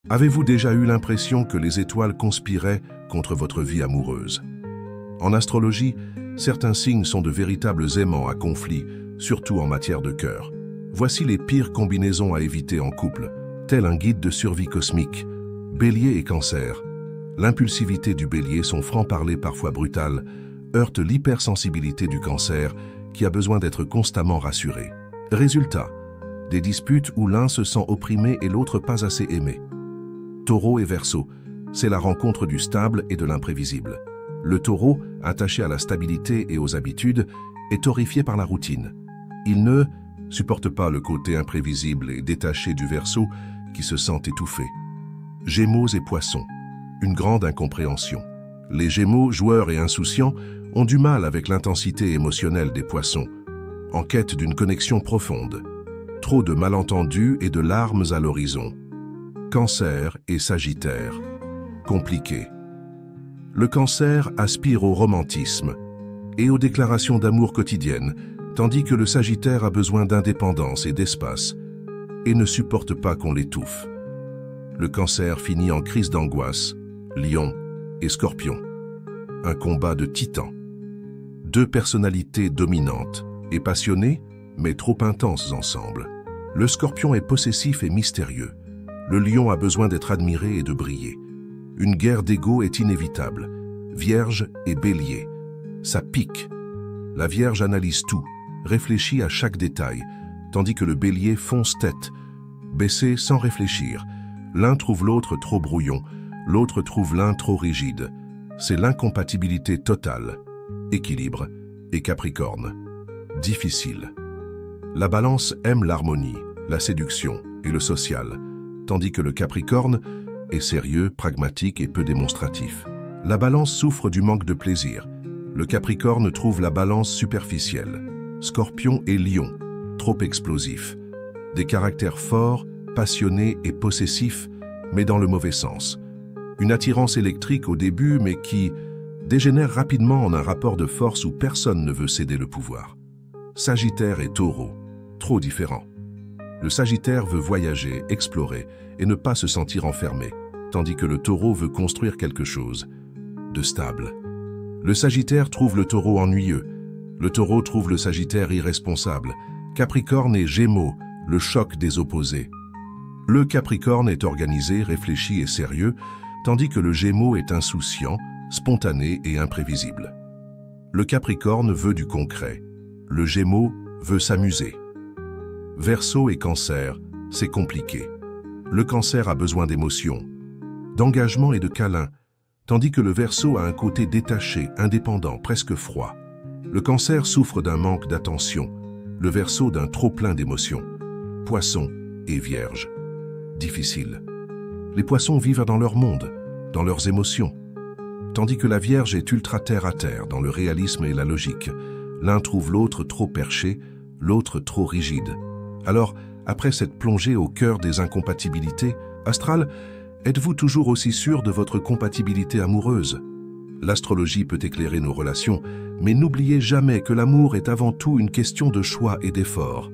Avez-vous déjà eu l'impression que les étoiles conspiraient contre votre vie amoureuse? En astrologie, certains signes sont de véritables aimants à conflit, surtout en matière de cœur. Voici les pires combinaisons à éviter en couple, tel un guide de survie cosmique. Bélier et Cancer. L'impulsivité du Bélier, son franc-parler parfois brutal, heurte l'hypersensibilité du Cancer qui a besoin d'être constamment rassuré. Résultat, des disputes où l'un se sent opprimé et l'autre pas assez aimé. Taureau et Verseau, c'est la rencontre du stable et de l'imprévisible. Le Taureau, attaché à la stabilité et aux habitudes, est horrifié par la routine. Il ne supporte pas le côté imprévisible et détaché du Verseau qui se sent étouffé. Gémeaux et Poissons, une grande incompréhension. Les Gémeaux, joueurs et insouciants, ont du mal avec l'intensité émotionnelle des Poissons, en quête d'une connexion profonde. Trop de malentendus et de larmes à l'horizon. Cancer et Sagittaire. Compliqué. Le Cancer aspire au romantisme et aux déclarations d'amour quotidiennes, tandis que le Sagittaire a besoin d'indépendance et d'espace et ne supporte pas qu'on l'étouffe. Le Cancer finit en crise d'angoisse. Lion et Scorpion. Un combat de titans. Deux personnalités dominantes et passionnées, mais trop intenses ensemble. Le Scorpion est possessif et mystérieux. Le Lion a besoin d'être admiré et de briller. Une guerre d'ego est inévitable. Vierge et Bélier. Ça pique. La Vierge analyse tout, réfléchit à chaque détail, tandis que le Bélier fonce tête, baissé sans réfléchir. L'un trouve l'autre trop brouillon, l'autre trouve l'un trop rigide. C'est l'incompatibilité totale. Équilibre et Capricorne. Difficile. La Balance aime l'harmonie, la séduction et le social, tandis que le Capricorne est sérieux, pragmatique et peu démonstratif. La Balance souffre du manque de plaisir. Le Capricorne trouve la Balance superficielle. Scorpion et Lion, trop explosifs. Des caractères forts, passionnés et possessifs, mais dans le mauvais sens. Une attirance électrique au début, mais qui dégénère rapidement en un rapport de force où personne ne veut céder le pouvoir. Sagittaire et Taureau, trop différents. Le Sagittaire veut voyager, explorer et ne pas se sentir enfermé, tandis que le Taureau veut construire quelque chose de stable. Le Sagittaire trouve le Taureau ennuyeux, le Taureau trouve le Sagittaire irresponsable. Capricorne et Gémeaux, le choc des opposés. Le Capricorne est organisé, réfléchi et sérieux, tandis que le Gémeaux est insouciant, spontané et imprévisible. Le Capricorne veut du concret, le Gémeaux veut s'amuser. Verseau et Cancer, c'est compliqué. Le Cancer a besoin d'émotions, d'engagement et de câlins, tandis que le Verseau a un côté détaché, indépendant, presque froid. Le Cancer souffre d'un manque d'attention, le Verseau d'un trop-plein d'émotions. Poissons et Vierge. Difficile. Les Poissons vivent dans leur monde, dans leurs émotions, tandis que la Vierge est ultra terre-à-terre dans le réalisme et la logique. L'un trouve l'autre trop perché, l'autre trop rigide. Alors, après cette plongée au cœur des incompatibilités, Astral, êtes-vous toujours aussi sûr de votre compatibilité amoureuse? L'astrologie peut éclairer nos relations, mais n'oubliez jamais que l'amour est avant tout une question de choix et d'effort.